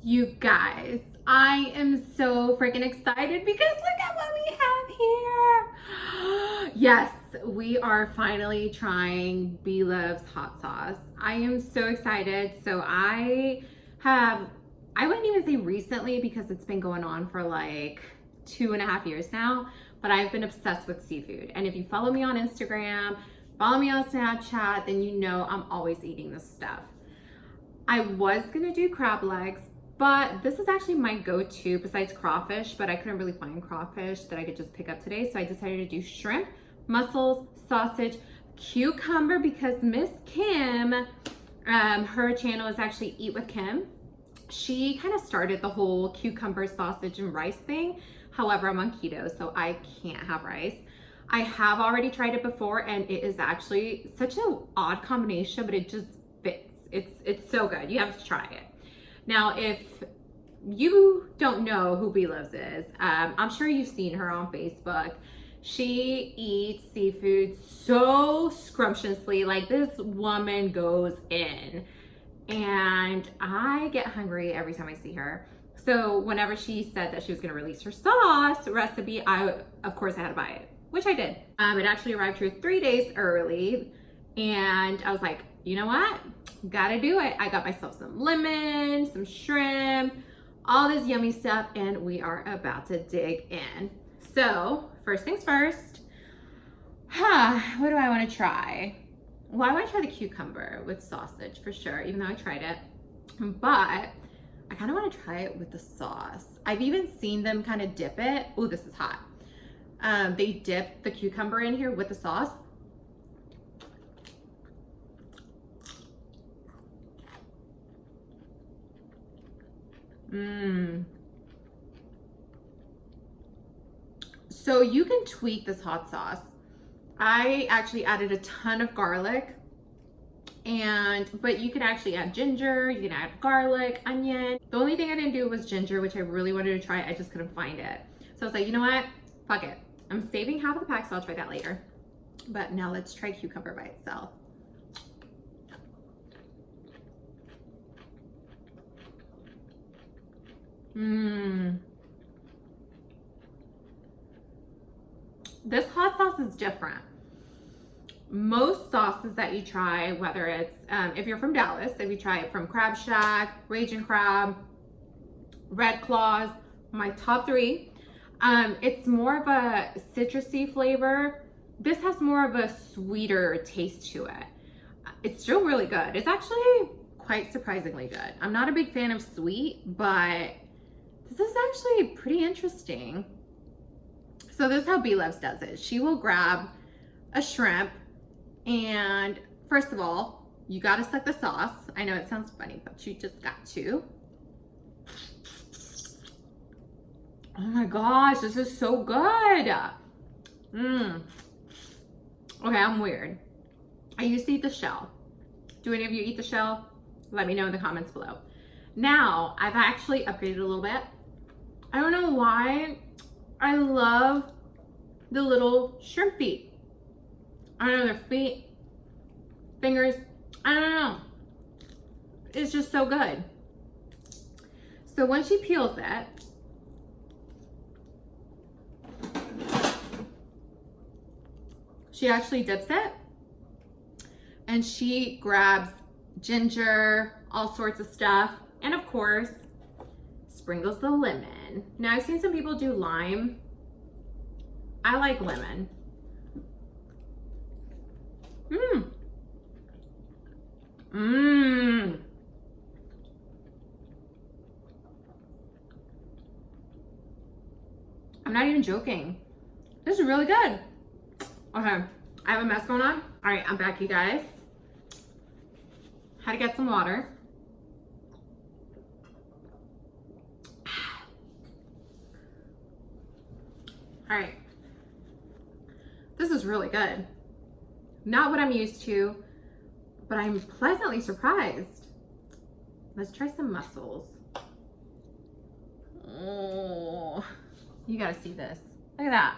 You guys, I am so freaking excited because look at what we have here. Yes, we are finally trying Bloves hot sauce. I am so excited. So I wouldn't even say recently because it's been going on for like 2.5 years now, but I've been obsessed with seafood. And if you follow me on Instagram, follow me on Snapchat, then you know I'm always eating this stuff. I was gonna do crab legs, but this is actually my go-to besides crawfish, but I couldn't really find crawfish that I could just pick up today. So I decided to do shrimp, mussels, sausage, cucumber because Miss Kim, her channel is actually Eat with Kim. She kind of started the whole cucumber, sausage, and rice thing. However, I'm on keto, so I can't have rice. I have already tried it before and it is actually such an odd combination, but it just fits. It's so good. You have to try it. Now, if you don't know who Bloves is, I'm sure you've seen her on Facebook. She eats seafood so scrumptiously. Like, this woman goes in. And I get hungry every time I see her. So whenever she said that she was going to release her sauce recipe, of course I had to buy it, which I did. It actually arrived here 3 days early. And I was like, you know what? Gotta do it. I got myself some lemon, some shrimp, all this yummy stuff, and we are about to dig in. So first things first, what do I want to try? Well, I want to try the cucumber with sausage for sure, even though I tried it, but I kind of want to try it with the sauce. I've even seen them kind of dip it. Oh, this is hot. They dip the cucumber in here with the sauce. So you can tweak this hot sauce. I actually added a ton of garlic, but you could actually add ginger, you can add garlic, onion. The only thing I didn't do was ginger, which I really wanted to try. I just couldn't find it. So I was like, you know what? Fuck it. I'm saving half of the pack, so I'll try that later. But now let's try cucumber by itself. This hot sauce is different. Most sauces that you try, whether it's, if you're from Dallas, if you try it from Crab Shack, Raging Crab, Red Claws, my top three, it's more of a citrusy flavor. This has more of a sweeter taste to it. It's still really good. It's actually quite surprisingly good. I'm not a big fan of sweet, but this is actually pretty interesting. So this is how Bloves does it. She will grab a shrimp, and first of all, you gotta suck the sauce. I know it sounds funny, but you just got to. Oh my gosh, this is so good. Okay, I'm weird. I used to eat the shell. Do any of you eat the shell? Let me know in the comments below. Now, I've actually upgraded a little bit. I don't know why I love the little shrimp feet. I don't know, their feet, fingers, I don't know. It's just so good. So when she peels it, she actually dips it and she grabs ginger, all sorts of stuff, and of course, sprinkles the lemon. Now I've seen some people do lime. I like lemon. I'm not even joking. This is really good. Okay, I have a mess going on. All right, I'm back, you guys. Had to get some water. All right. This is really good. Not what I'm used to, but I'm pleasantly surprised. Let's try some mussels. Oh, you gotta see this. Look at that.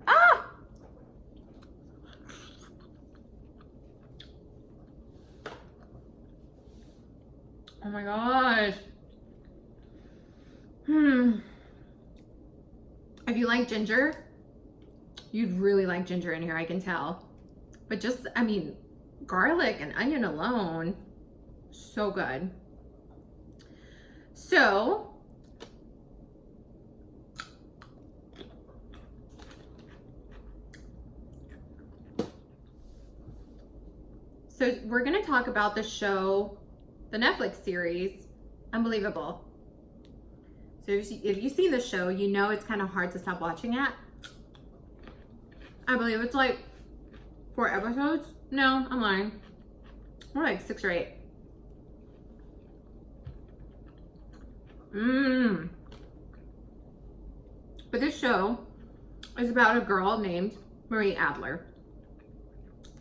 Ah! Oh my gosh. If you like ginger, you'd really like ginger in here, I can tell. But just, I mean, garlic and onion alone, so good. So we're gonna talk about the show, the Netflix series, Unbelievable. So if you've seen the show, you know it's kind of hard to stop watching it. I believe it's like 4 episodes. No, I'm lying. More like 6 or 8. But this show is about a girl named Marie Adler.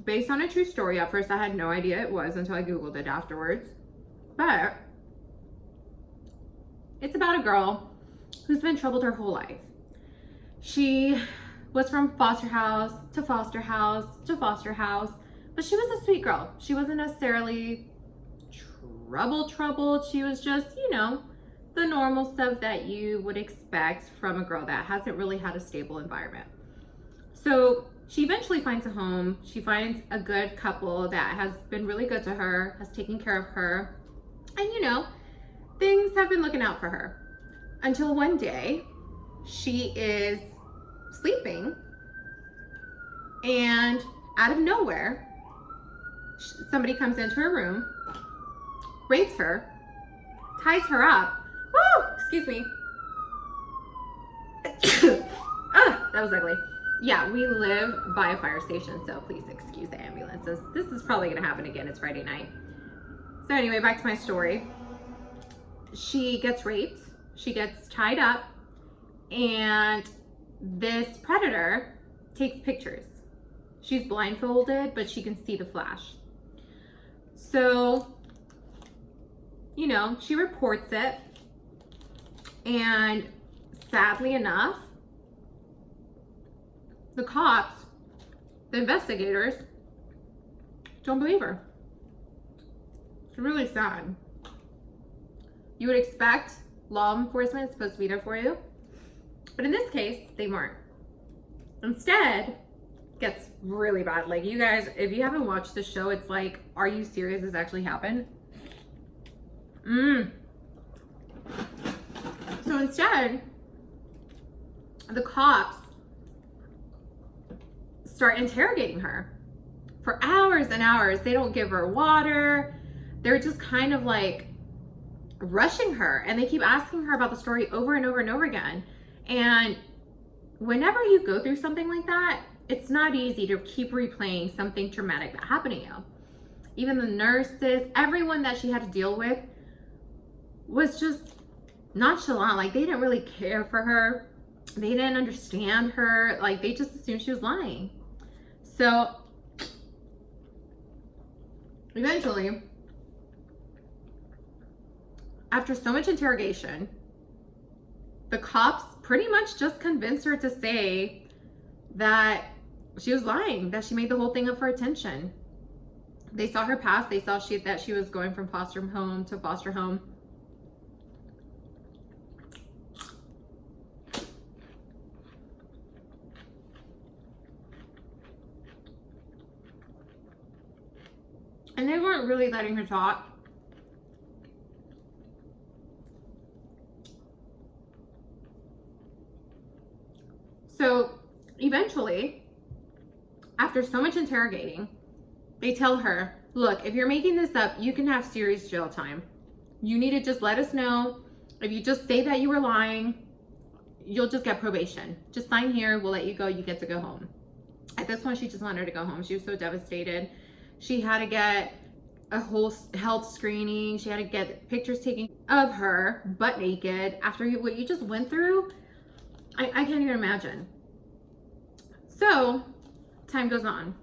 Based on a true story. At first I had no idea it was until I Googled it afterwards. But it's about a girl who's been troubled her whole life. She was from foster house to foster house to foster house, but she was a sweet girl. She wasn't necessarily troubled. She was just, you know, the normal stuff that you would expect from a girl that hasn't really had a stable environment. So she eventually finds a home. She finds a good couple that has been really good to her, has taken care of her. And you know, things have been looking out for her. Until one day, she is sleeping and out of nowhere, somebody comes into her room, rapes her, ties her up. Woo! Excuse me. That was ugly. Yeah, we live by a fire station, so please excuse the ambulances. This is probably gonna happen again. It's Friday night. So anyway, back to my story. She gets raped, she gets tied up, and this predator takes pictures. She's blindfolded, but she can see the flash. So, you know, she reports it, and sadly enough, the cops, the investigators, don't believe her. It's really sad. You would expect law enforcement is supposed to be there for you, but in this case, they weren't. Instead, it gets really bad. Like, you guys, if you haven't watched the show, it's like, are you serious? This actually happened? So instead, the cops start interrogating her for hours and hours. They don't give her water. They're just kind of like rushing her, and they keep asking her about the story over and over and over again. And whenever you go through something like that, it's not easy to keep replaying something traumatic that happened to you. Even the nurses, everyone that she had to deal with was just nonchalant. Like, they didn't really care for her. They didn't understand her. Like, they just assumed she was lying. So eventually, after so much interrogation, the cops pretty much just convinced her to say that she was lying, that she made the whole thing up for attention. They saw her past. They saw that she was going from foster home to foster home. And they weren't really letting her talk. So eventually, after so much interrogating, they tell her, look, if you're making this up, you can have serious jail time. You need to just let us know. If you just say that you were lying, you'll just get probation. Just sign here, we'll let you go, you get to go home. At this point, she just wanted her to go home. She was so devastated. She had to get a whole health screening. She had to get pictures taken of her butt naked after what you just went through. I can't even imagine. So time goes on.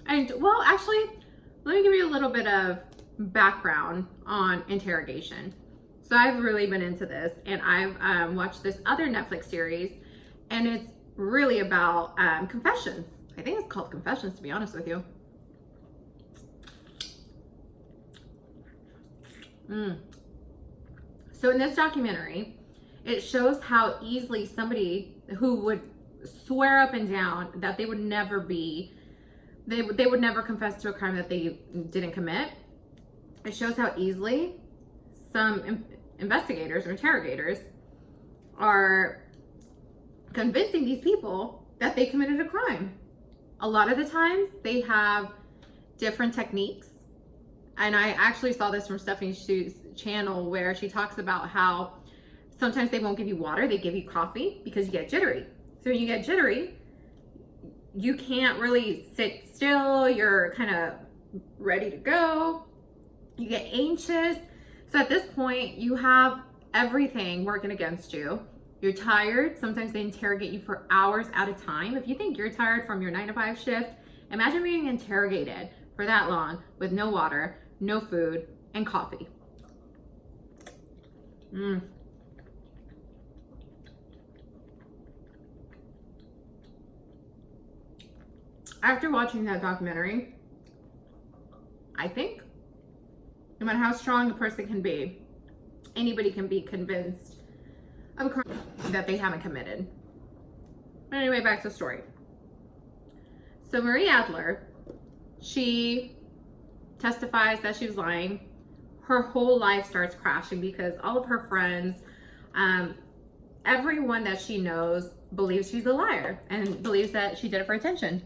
And well, actually, let me give you a little bit of background on interrogation. So I've really been into this, and I've watched this other Netflix series, and it's really about confessions. I think it's called Confessions, to be honest with you. So in this documentary, it shows how easily somebody who would swear up and down that they would never confess to a crime that they didn't commit. It shows how easily some investigators or interrogators are convincing these people that they committed a crime. A lot of the times they have different techniques. And I actually saw this from Stephanie Shu's channel, where she talks about how sometimes they won't give you water, they give you coffee because you get jittery. So when you get jittery, you can't really sit still, you're kind of ready to go, you get anxious. So at this point, you have everything working against you. You're tired. Sometimes they interrogate you for hours at a time. If you think you're tired from your 9 to 5 shift, imagine being interrogated for that long with no water, no food, and coffee. After watching that documentary, I think no matter how strong a person can be, anybody can be convinced of a crime that they haven't committed. But anyway, back to the story. So Marie Adler, she testifies that she was lying. Her whole life starts crashing because all of her friends, everyone that she knows believes she's a liar and believes that she did it for attention.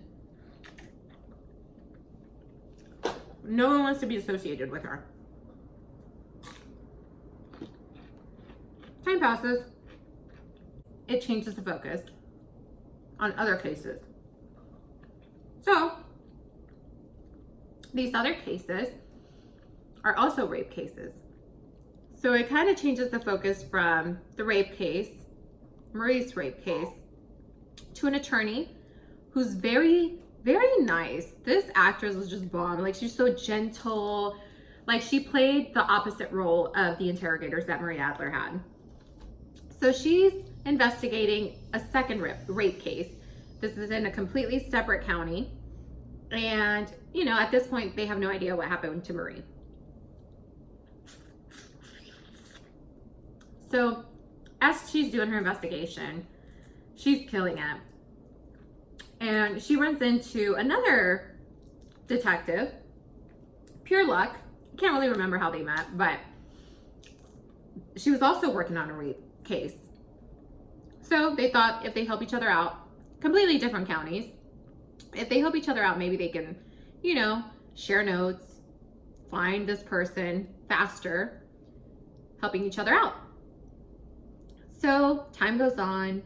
No one wants to be associated with her. Time passes. It changes the focus on other cases. So, these other cases are also rape cases. So it kind of changes the focus from the rape case, Marie's rape case, to an attorney who's very, very nice. This actress was just bomb. Like, she's so gentle. Like, she played the opposite role of the interrogators that Marie Adler had. So she's investigating a second rape case. This is in a completely separate county. And, you know, at this point, they have no idea what happened to Marie. So as she's doing her investigation, she's killing it. And she runs into another detective, pure luck. I can't really remember how they met, but she was also working on a rape case. So they thought if they help each other out, completely different counties, if they help each other out, maybe they can, you know, share notes, find this person faster, helping each other out. So time goes on,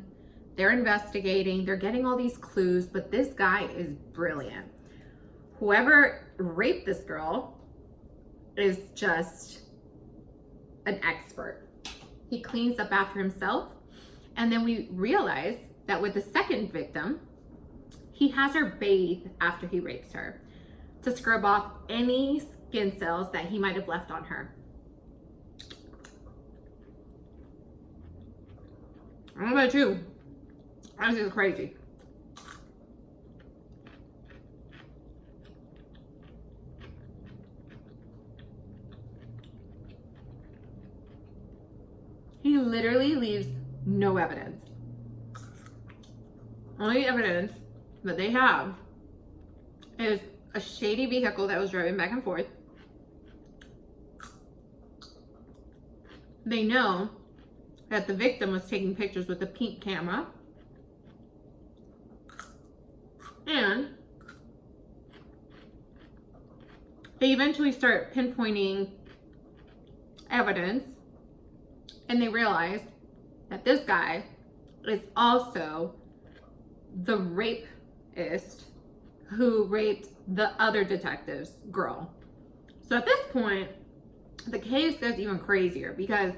they're investigating, they're getting all these clues, but this guy is brilliant. Whoever raped this girl is just an expert. He cleans up after himself. And then we realize that with the second victim, he has her bathe after he rapes her to scrub off any skin cells that he might have left on her. I don't know about you. This is crazy. He literally leaves no evidence. Only evidence that they have is a shady vehicle that was driving back and forth. They know that the victim was taking pictures with a pink camera. And they eventually start pinpointing evidence, and they realize that this guy is also the rapist who raped the other detective's girl. So at this point, the case gets even crazier, because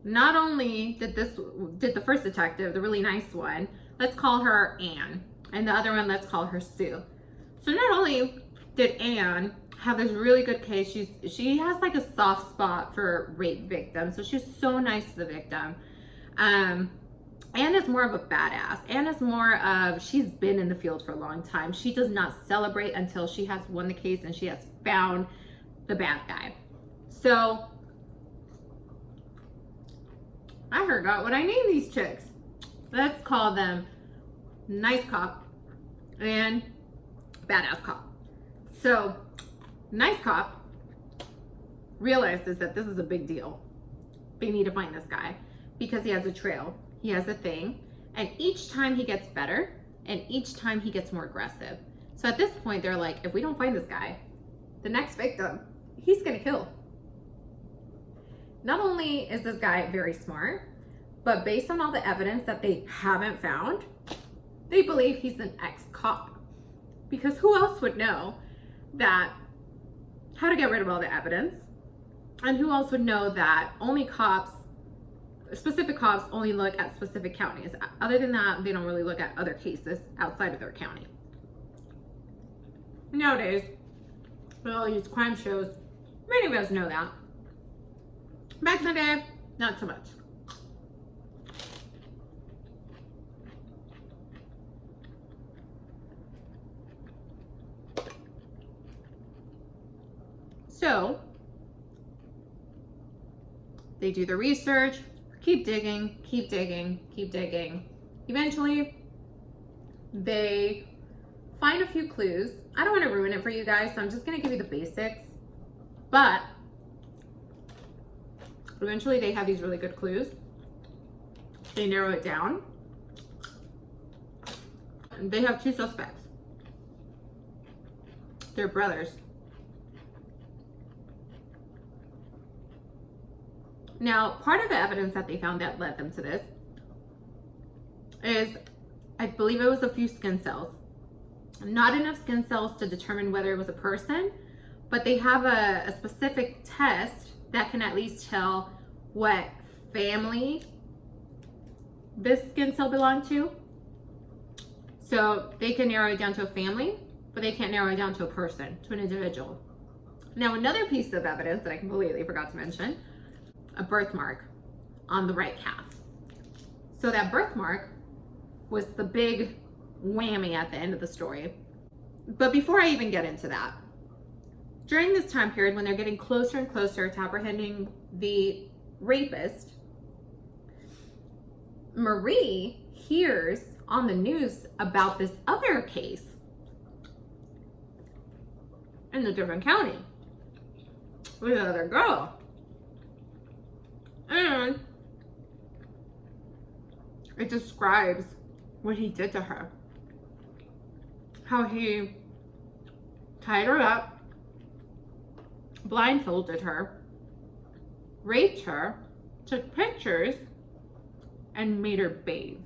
not only did the first detective, the really nice one, let's call her Anne, and the other one, let's call her Sue. So not only did Anne have this really good case, she has like a soft spot for rape victims, so she's so nice to the victim. Anne is more of a badass. Anne is more of, she's been in the field for a long time. She does not celebrate until she has won the case and she has found the bad guy. So I forgot what I named these chicks. Let's call them nice cop and badass cop. So, nice cop realizes that this is a big deal. They need to find this guy because he has a trail, he has a thing, and each time he gets better and each time he gets more aggressive. So at this point, they're like, if we don't find this guy, the next victim, he's gonna kill. Not only is this guy very smart, but based on all the evidence that they haven't found, they believe he's an ex-cop. Because who else would know that how to get rid of all the evidence? And who else would know that only cops, specific cops, only look at specific counties? Other than that, they don't really look at other cases outside of their county. Nowadays, with all these crime shows, many of us know that. Back in the day, not so much. So, they do the research, keep digging, keep digging, keep digging. Eventually, they find a few clues. I don't want to ruin it for you guys, so I'm just going to give you the basics. But eventually, they have these really good clues. They narrow it down. They have two suspects. They're brothers. Now, part of the evidence that they found that led them to this is, I believe it was a few skin cells. Not enough skin cells to determine whether it was a person, but they have a specific test that can at least tell what family this skin cell belonged to. So they can narrow it down to a family, but they can't narrow it down to a person, to an individual. Now, another piece of evidence that I completely forgot to mention, a birthmark on the right calf. So that birthmark was the big whammy at the end of the story. But before I even get into that, during this time period when they're getting closer and closer to apprehending the rapist, Marie hears on the news about this other case in a different county with another girl. And it describes what he did to her. How he tied her up, blindfolded her, raped her, took pictures, and made her bathe.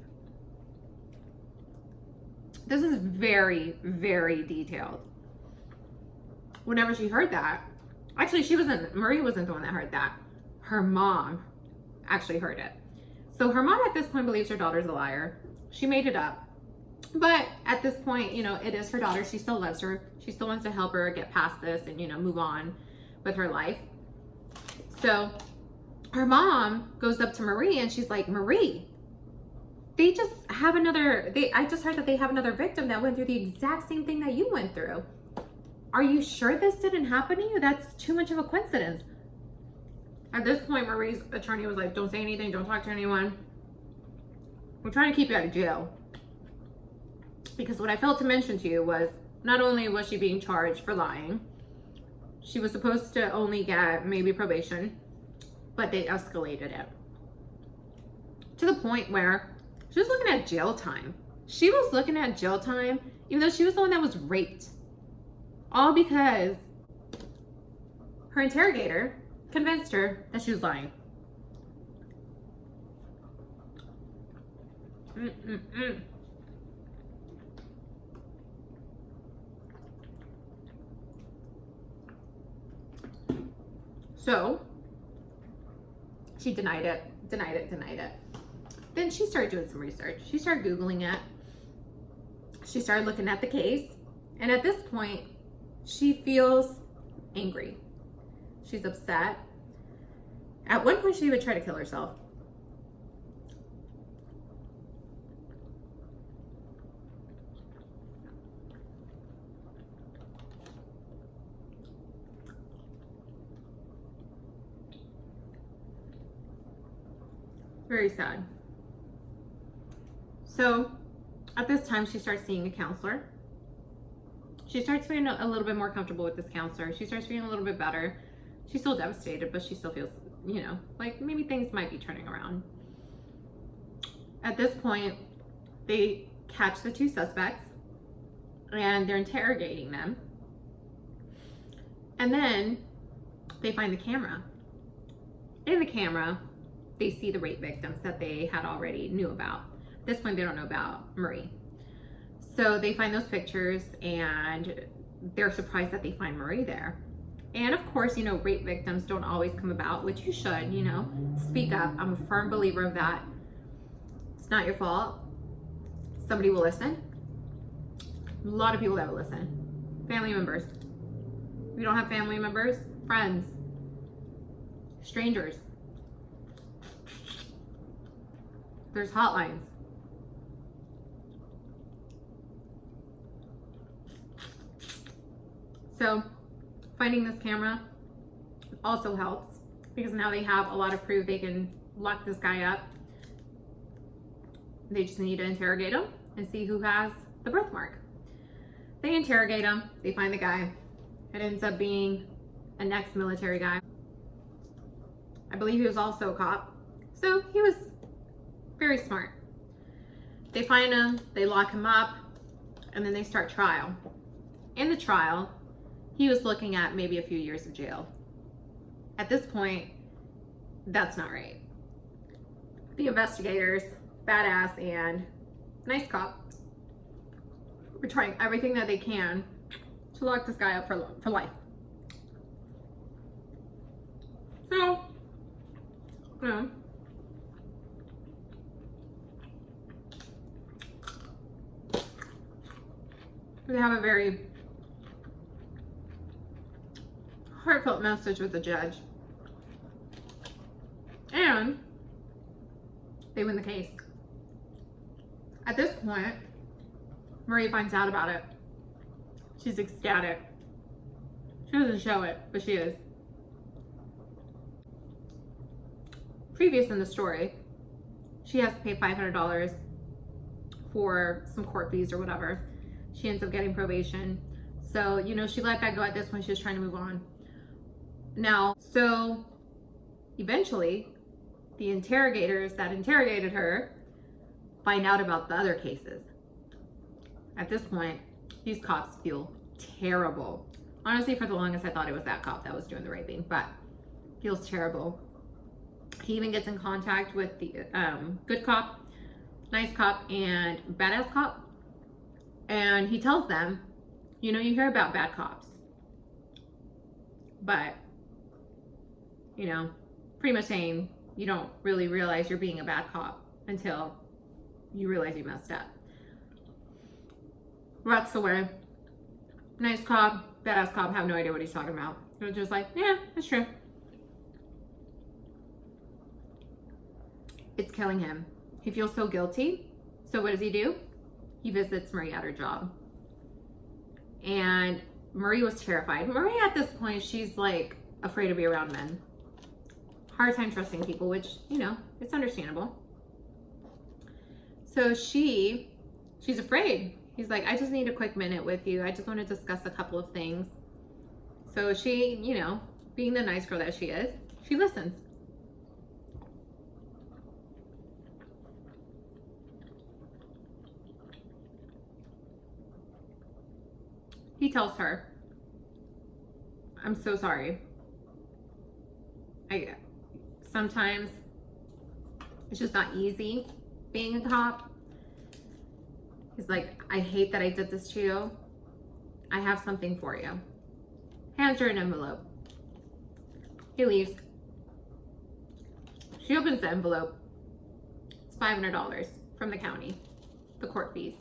This is very, very detailed. Whenever she heard that, actually Marie wasn't the one that heard that. Her mom actually heard it. So her mom at this point believes her daughter's a liar. She made it up. But at this point, you know, it is her daughter. She still loves her. She still wants to help her get past this and, you know, move on with her life. So her mom goes up to Marie and she's like, Marie, I just heard that they have another victim that went through the exact same thing that you went through. Are you sure this didn't happen to you? That's too much of a coincidence. At this point, Marie's attorney was like, don't say anything, don't talk to anyone. We're trying to keep you out of jail. Because what I failed to mention to you was, not only was she being charged for lying, she was supposed to only get maybe probation, but they escalated it. To the point where she was looking at jail time. She was looking at jail time, even though she was the one that was raped. All because her interrogator convinced her that she was lying. So she denied it. Then she started doing some research. She started Googling it. She started looking at the case. And at this point, she feels angry. She's upset. At one point, she would try to kill herself. Very sad. So at this time, she starts seeing a counselor. She starts feeling a little bit more comfortable with this counselor. She starts feeling a little bit better. She's still devastated, but she still feels, you know, like maybe things might be turning around. At this point, they catch the two suspects and they're interrogating them. And then they find the camera. In the camera, they see the rape victims that they had already knew about. At this point, they don't know about Marie. So they find those pictures and they're surprised that they find Marie there. And of course, you know, rape victims don't always come about, which you should, you know, speak up. I'm a firm believer of that. It's not your fault. Somebody will listen. A lot of people that will listen. Family members. If you don't have family members, friends, strangers. There's hotlines. So finding this camera also helps because now they have a lot of proof. They can lock this guy up. They just need to interrogate him and see who has the birthmark. They interrogate him. They find the guy. It ends up being an ex-military guy. I believe he was also a cop. So he was very smart. They find him, they lock him up, and then they start trial. In the trial, he was looking at maybe a few years of jail. At this point, that's not right. The investigators, badass and nice cop, were trying everything that they can to lock this guy up for life. So, you know, they have a very heartfelt message with the judge. And they win the case. At this point, Marie finds out about it. She's ecstatic. She doesn't show it, but she is. Previous in the story, she has to pay $500 for some court fees or whatever. She ends up getting probation. So, you know, she let that go at this point. She was trying to move on. Now, so eventually, the interrogators that interrogated her find out about the other cases. At this point, these cops feel terrible. Honestly, for the longest, I thought it was that cop that was doing the raping, but feels terrible. He even gets in contact with the good cop, nice cop, and badass cop. And he tells them, you know, you hear about bad cops, but, you know, pretty much saying you don't really realize you're being a bad cop until you realize you messed up. Ruts away. Nice cop, badass cop, have no idea what he's talking about. They're just like, yeah, that's true. It's killing him. He feels so guilty. So what does he do? He visits Marie at her job. And Marie was terrified. Marie at this point, she's like afraid to be around men. Hard time trusting people, which, you know, it's understandable. So she's afraid. He's like, I just need a quick minute with you. I just want to discuss a couple of things. So she, you know, being the nice girl that she is, she listens. He tells her, I'm so sorry. Sometimes it's just not easy being a cop. He's like, I hate that I did this to you. I have something for you. Hands her an envelope. He leaves. She opens the envelope. It's $500 from the county, the court fees.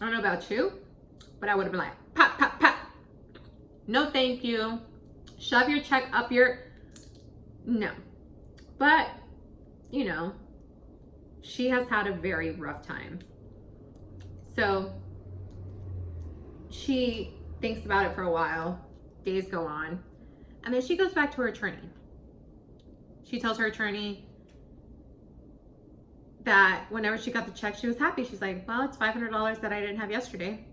I don't know about you, but I would have been like, pop, pop, pop. No, thank you. Shove your check up your, no. But, you know, she has had a very rough time. So she thinks about it for a while. Days go on. And then she goes back to her attorney. She tells her attorney that whenever she got the check, she was happy. She's like, well, it's $500 that I didn't have yesterday.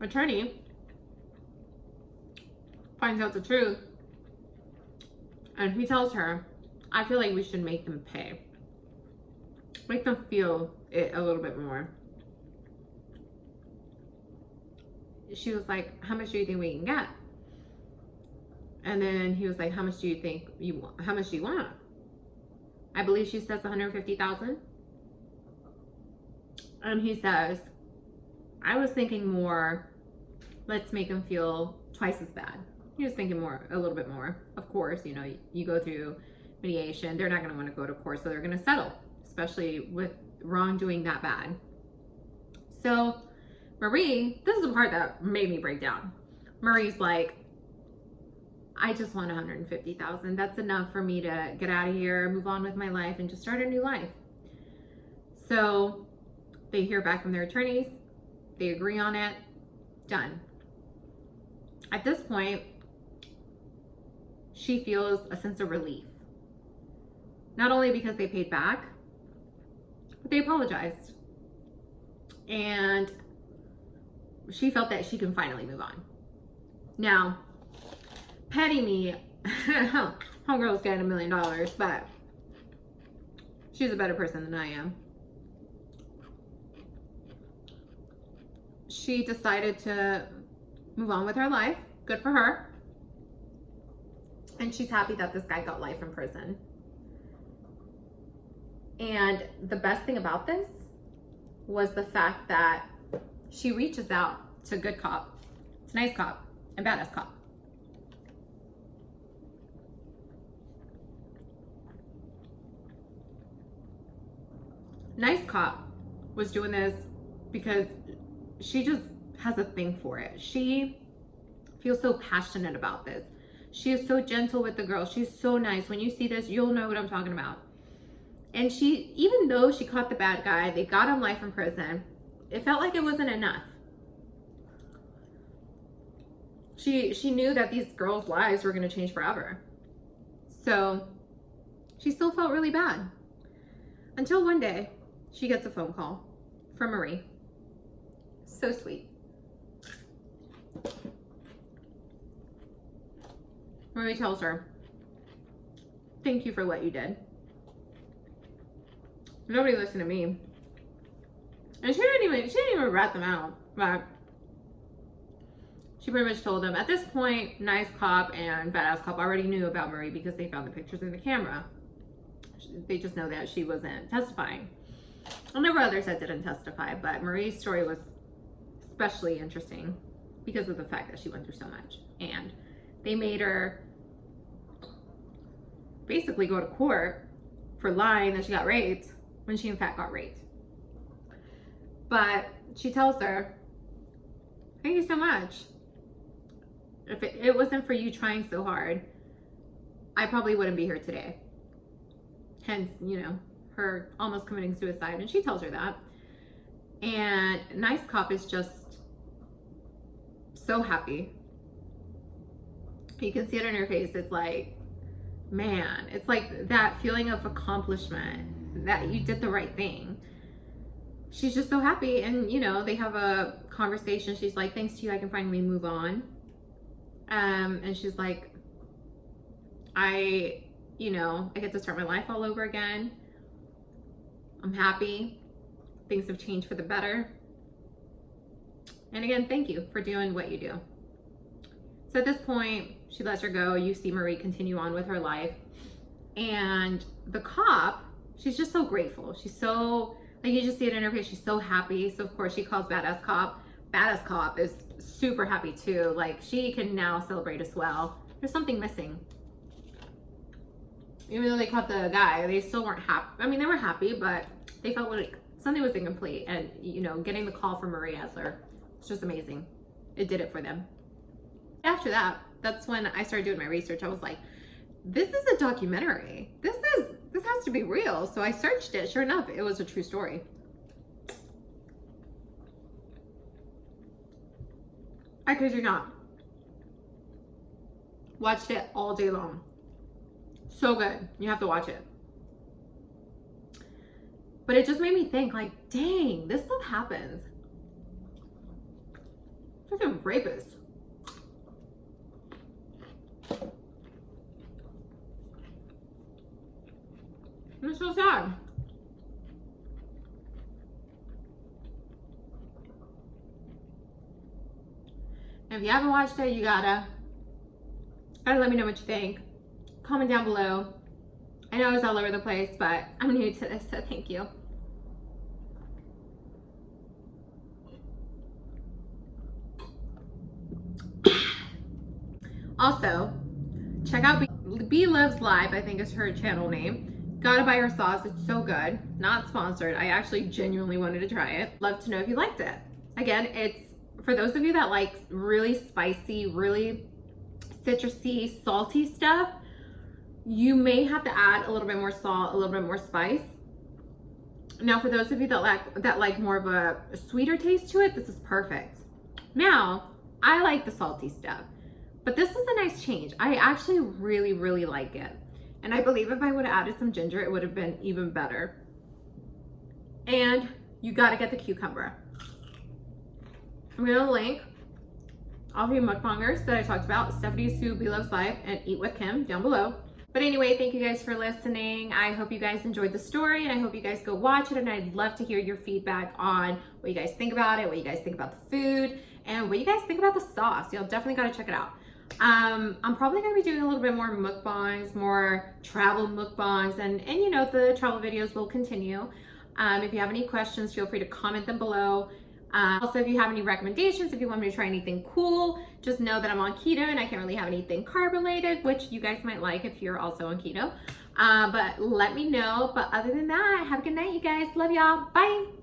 Attorney finds out the truth, and he tells her, I feel like we should make them pay. Make them feel it a little bit more. She was like, how much do you think we can get? And then he was like, how much do you think you want? How much do you want? I believe she says $150,000. And he says, I was thinking more, let's make him feel twice as bad. He was thinking more, a little bit more. Of course, you know, you go through mediation, they're not going to want to go to court, so they're going to settle, especially with wrongdoing that bad. So Marie, this is the part that made me break down. Marie's like, I just want $150,000. That's enough for me to get out of here, move on with my life, and just start a new life. So they hear back from their attorneys. They agree on it. Done. At this point, she feels a sense of relief. Not only because they paid back, but they apologized. And she felt that she can finally move on. Now, petty me, homegirl's getting $1 million, but she's a better person than I am. She decided to move on with her life. Good for her. And she's happy that this guy got life in prison. And the best thing about this was the fact that she reaches out to good cop, to nice cop, and badass cop. Nice cop was doing this because she just has a thing for it. She feels so passionate about this. She is so gentle with the girl. She's so nice. When you see this, you'll know what I'm talking about. And she, even though she caught the bad guy, they got him life in prison, it felt like it wasn't enough. She knew that these girls' lives were going to change forever. So she still felt really bad. Until one day, she gets a phone call from Marie. So sweet. Marie tells her, thank you for what you did. Nobody listened to me. And she didn't even rat them out, but she pretty much told them, at this point, nice cop and badass cop already knew about Marie because they found the pictures in the camera. They just know that she wasn't testifying. And there were others that didn't testify, but Marie's story was especially interesting because of the fact that she went through so much. And they made her basically go to court for lying that she got raped when she in fact got raped. But she tells her, thank you so much. If it wasn't for you trying so hard, I probably wouldn't be here today. Hence, you know, her almost committing suicide. And she tells her that. And nice cop is just so happy. You can see it on her face. It's like, man, it's like that feeling of accomplishment that you did the right thing. She's just so happy. And, you know, they have a conversation. She's like, thanks to you, I can finally move on. And she's like, I get to start my life all over again. I'm happy. Things have changed for the better. And again, thank you for doing what you do. So at this point, she lets her go. You see Marie continue on with her life. And the cop, she's just so grateful. She's so, like, you just see it in her face. She's so happy. So of course she calls badass cop. Badass cop is super happy too. Like, she can now celebrate as well. There's something missing. Even though they caught the guy, they still weren't happy. I mean, they were happy, but they felt like something was incomplete. And, you know, getting the call from Marie Adler, it's just amazing. It did it for them. After that, that's when I started doing my research. I was like, this is a documentary. This has to be real. So I searched it. Sure enough, it was a true story. I kid you not. Watched it all day long. So good. You have to watch it. But it just made me think, like, dang, this stuff happens. Freaking rapists. It's so sad. If you haven't watched it, you gotta let me know what you think. Comment down below. I know it's all over the place, but I'm new to this, so thank you. Also, check out Bloves Live, I think is her channel name. Gotta buy her sauce, it's so good. Not sponsored, I actually genuinely wanted to try it. Love to know if you liked it. Again, it's for those of you that like really spicy, really citrusy, salty stuff. You may have to add a little bit more salt, a little bit more spice. Now, for those of you that like more of a sweeter taste to it, this is perfect. Now, I like the salty stuff, but this is a nice change. I actually really, really like it. And I believe if I would have added some ginger, it would have been even better. And you gotta get the cucumber. I'm gonna link all three mukbangers that I talked about, Stephanie, Sue, Bloves Live, and Eat with Kim down below. But anyway, thank you guys for listening. I hope you guys enjoyed the story, and I hope you guys go watch it, and I'd love to hear your feedback on what you guys think about it, what you guys think about the food, and what you guys think about the sauce. Y'all definitely gotta check it out. I'm probably gonna be doing a little bit more mukbangs, more travel mukbangs, and you know, the travel videos will continue. If you have any questions, feel free to comment them below. Also, if you have any recommendations, if you want me to try anything cool, just know that I'm on keto and I can't really have anything carb related, which you guys might like if you're also on keto. But let me know. But other than that, have a good night, you guys. Love y'all. Bye.